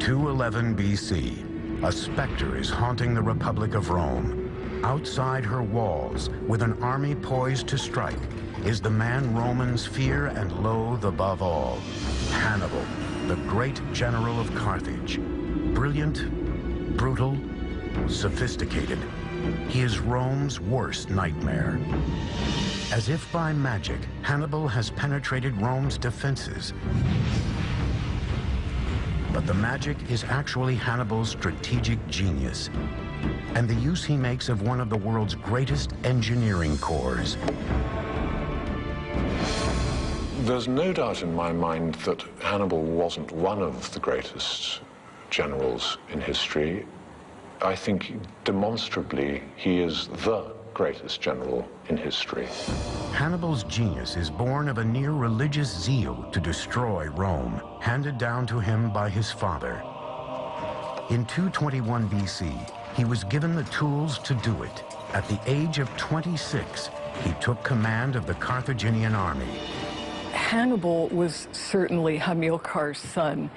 211 BC, a specter is haunting the Republic of Rome. Outside her walls, with an army poised to strike, is the man Romans fear and loathe above all, Hannibal, the great general of Carthage. Brilliant, brutal, sophisticated, he is Rome's worst nightmare. As if by magic, Hannibal has penetrated Rome's defenses. But the magic is actually Hannibal's strategic genius, and the use he makes of one of the world's greatest engineering corps. There's no doubt in my mind that Hannibal wasn't one of the greatest generals in history. I think demonstrably he is the greatest general in history. Hannibal's genius is born of a near religious zeal to destroy Rome, handed down to him by his father. In 221 BC, he was given the tools to do it. At the age of 26, he took command of the Carthaginian army. Hannibal was certainly Hamilcar's son.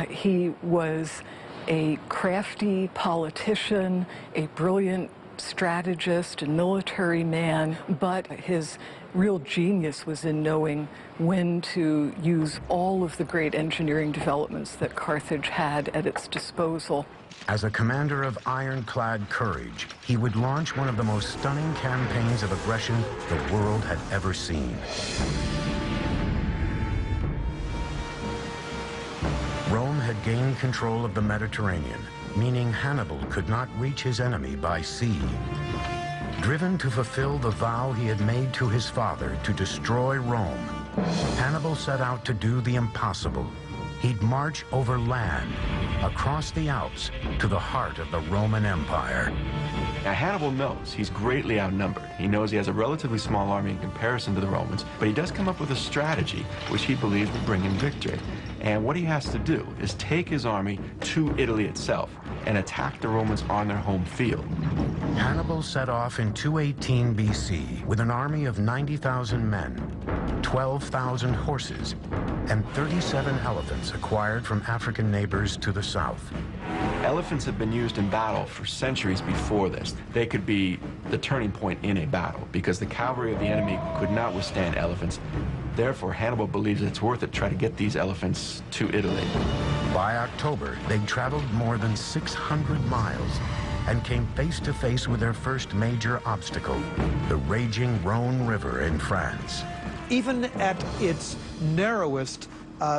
He was a crafty politician, a brilliant strategist and military man, but his real genius was in knowing when to use all of the great engineering developments that Carthage had at its disposal. As a commander of ironclad courage, he would launch one of the most stunning campaigns of aggression the world had ever seen. Rome had gained control of the Mediterranean, meaning Hannibal could not reach his enemy by sea. Driven to fulfill the vow he had made to his father to destroy Rome, Hannibal set out to do the impossible. He'd march over land, across the Alps, to the heart of the Roman Empire. Now, Hannibal knows he's greatly outnumbered. He knows he has a relatively small army in comparison to the Romans, but he does come up with a strategy which he believes will bring him victory. And what he has to do is take his army to Italy itself and attack the Romans on their home field. Hannibal set off in 218 BC with an army of 90,000 men, 12,000 horses, and 37 elephants acquired from African neighbors to the south. Elephants have been used in battle for centuries before this. They could be the turning point in a battle because the cavalry of the enemy could not withstand elephants. Therefore, Hannibal believes it's worth it to try to get these elephants to Italy. By October, they'd traveled more than 600 miles and came face to face with their first major obstacle, the raging Rhone River in France. Even at its narrowest,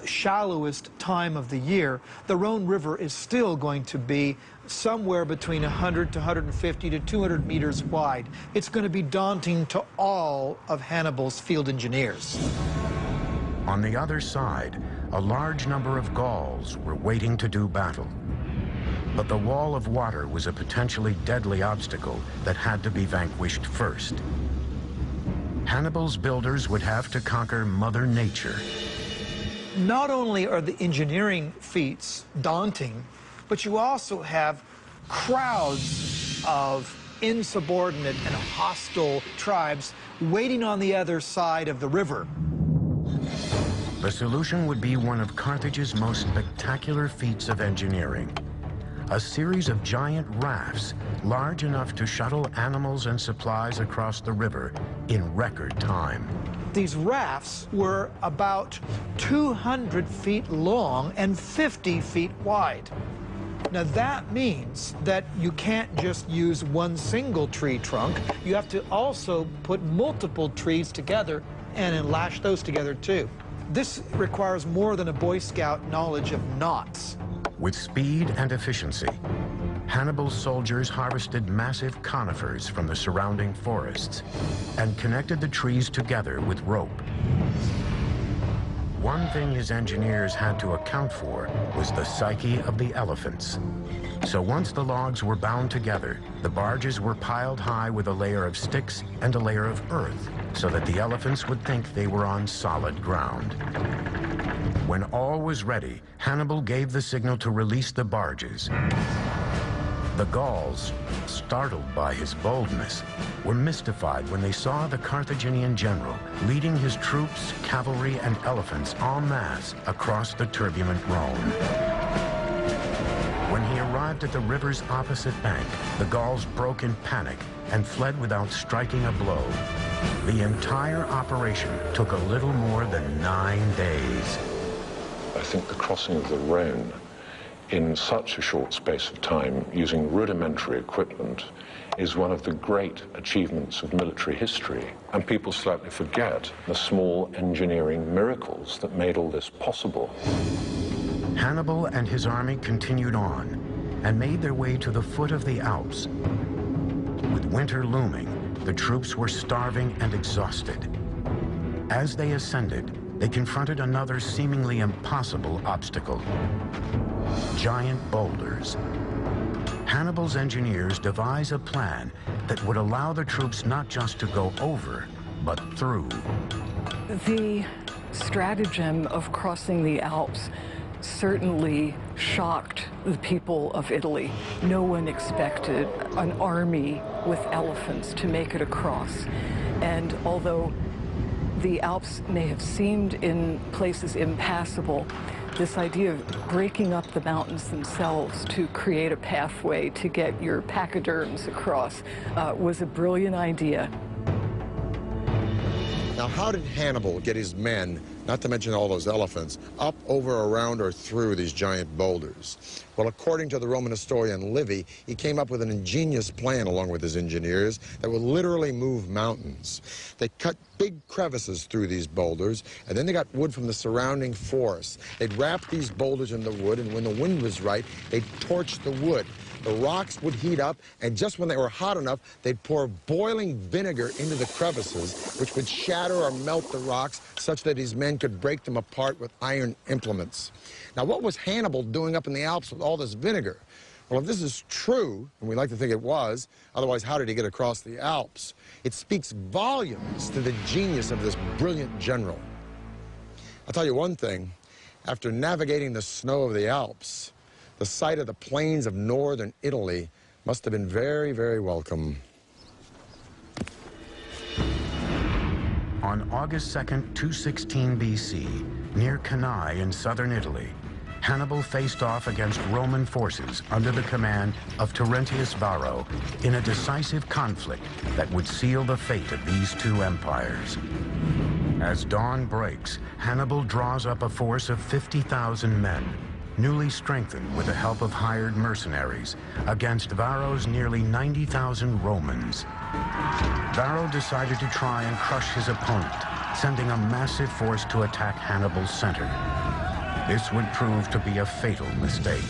shallowest time of the year, the Rhone River is still going to be somewhere between 100 to 150 to 200 meters wide. It's going to be daunting to all of Hannibal's field engineers. On the other side, a large number of Gauls were waiting to do battle. But the wall of water was a potentially deadly obstacle that had to be vanquished first. Hannibal's builders would have to conquer Mother Nature. Not only are the engineering feats daunting, but you also have crowds of insubordinate and hostile tribes waiting on the other side of the river. The solution would be one of Carthage's most spectacular feats of engineering. A series of giant rafts, large enough to shuttle animals and supplies across the river in record time. These rafts were about 200 feet long and 50 feet wide. Now that means that you can't just use one single tree trunk. You have to also put multiple trees together and then lash those together too. This requires more than a Boy Scout knowledge of knots. With speed and efficiency, Hannibal's soldiers harvested massive conifers from the surrounding forests and connected the trees together with rope. One thing his engineers had to account for was the psyche of the elephants. So once the logs were bound together, the barges were piled high with a layer of sticks and a layer of earth so that the elephants would think they were on solid ground. When all was ready, Hannibal gave the signal to release the barges. The Gauls, startled by his boldness, were mystified when they saw the Carthaginian general leading his troops, cavalry, and elephants en masse across the turbulent Rhone. When he arrived at the river's opposite bank, the Gauls broke in panic and fled without striking a blow. The entire operation took a little more than 9 days. I think the crossing of the Rhone in such a short space of time, using rudimentary equipment, is one of the great achievements of military history. And people slightly forget the small engineering miracles that made all this possible. Hannibal and his army continued on and made their way to the foot of the Alps. With winter looming, the troops were starving and exhausted. As they ascended, they confronted another seemingly impossible obstacle: giant boulders. Hannibal's engineers devise a plan that would allow the troops not just to go over, but through. The stratagem of crossing the Alps certainly shocked the people of Italy. No one expected an army with elephants to make it across. And although the Alps may have seemed in places impassable, this idea of breaking up the mountains themselves to create a pathway to get your pachyderms across was a brilliant idea. Now, how did Hannibal get his men, not to mention all those elephants, up, over, around, or through these giant boulders? Well, according to the Roman historian Livy, he came up with an ingenious plan along with his engineers that would literally move mountains. They cut big crevices through these boulders, and then they got wood from the surrounding forest. They'd wrap these boulders in the wood, and when the wind was right, they'd torch the wood. The rocks would heat up, and just when they were hot enough, they'd pour boiling vinegar into the crevices, which would shatter or melt the rocks such that his men could break them apart with iron implements. Now, what was Hannibal doing up in the Alps with all this vinegar? Well, if this is true, and we like to think it was, otherwise how did he get across the Alps? It speaks volumes to the genius of this brilliant general. I'll tell you one thing, after navigating the snow of the Alps, the sight of the plains of northern Italy must have been very, very welcome. On August 2nd, 216 BC, near Cannae in southern Italy, Hannibal faced off against Roman forces under the command of Terentius Varro in a decisive conflict that would seal the fate of these two empires. As dawn breaks, Hannibal draws up a force of 50,000 men, newly strengthened with the help of hired mercenaries, against Varro's nearly 90,000 Romans. Varro decided to try and crush his opponent, sending a massive force to attack Hannibal's center. This would prove to be a fatal mistake.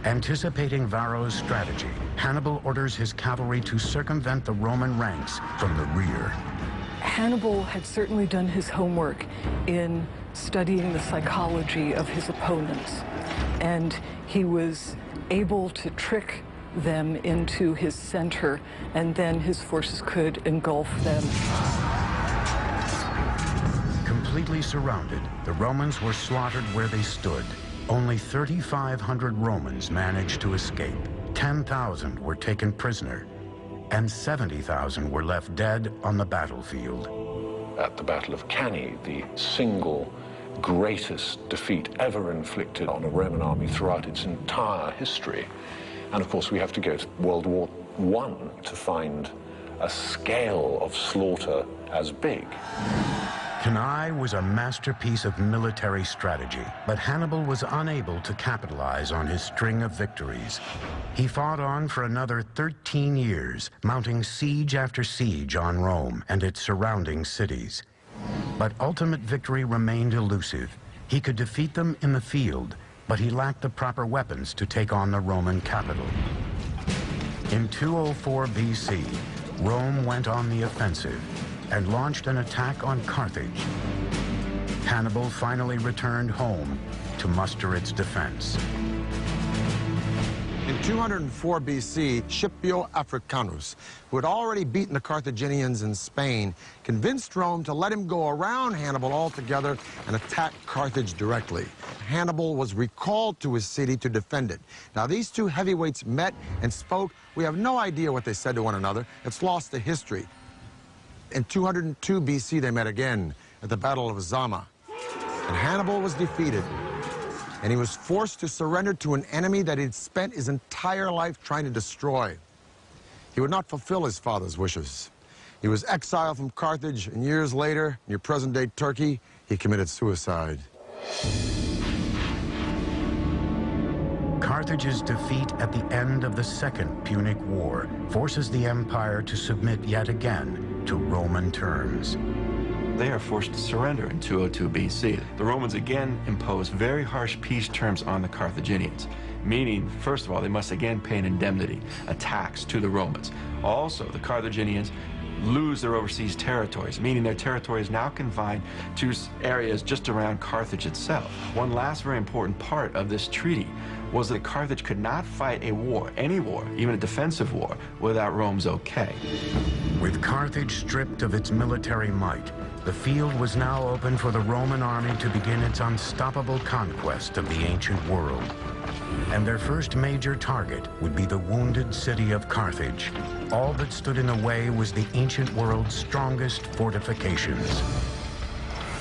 Anticipating Varro's strategy, Hannibal orders his cavalry to circumvent the Roman ranks from the rear. Hannibal had certainly done his homework in studying the psychology of his opponents, and he was able to trick them into his center, and then his forces could engulf them. Completely surrounded, the Romans were slaughtered where they stood. Only 3,500 Romans managed to escape. 10,000 were taken prisoner, and 70,000 were left dead on the battlefield. At the Battle of Cannae, the single greatest defeat ever inflicted on a Roman army throughout its entire history. And of course, we have to go to World War I to find a scale of slaughter as big. Cannae was a masterpiece of military strategy, but Hannibal was unable to capitalize on his string of victories. He fought on for another 13 years, mounting siege after siege on Rome and its surrounding cities. But ultimate victory remained elusive. He could defeat them in the field, but he lacked the proper weapons to take on the Roman capital. In 204 BC, Rome went on the offensive and launched an attack on Carthage. Hannibal finally returned home to muster its defense. In 204 BC, Scipio Africanus, who had already beaten the Carthaginians in Spain, convinced Rome to let him go around Hannibal altogether and attack Carthage directly. Hannibal was recalled to his city to defend it. Now, these two heavyweights met and spoke. We have no idea what they said to one another. It's lost to history. In 202 BC, they met again at the Battle of Zama. And Hannibal was defeated, and he was forced to surrender to an enemy that he'd spent his entire life trying to destroy. He would not fulfill his father's wishes. He was exiled from Carthage, and years later, near present-day Turkey, he committed suicide. Carthage's defeat at the end of the Second Punic War forces the empire to submit yet again to Roman terms. They are forced to surrender in 202 BC. The Romans again impose very harsh peace terms on the Carthaginians, meaning, first of all, they must again pay an indemnity, a tax to the Romans. Also, the Carthaginians lose their overseas territories, meaning their territory is now confined to areas just around Carthage itself. One last very important part of this treaty was that Carthage could not fight a war, any war, even a defensive war, without Rome's okay. With Carthage stripped of its military might, the field was now open for the Roman army to begin its unstoppable conquest of the ancient world. And their first major target would be the wounded city of Carthage. All that stood in the way was the ancient world's strongest fortifications.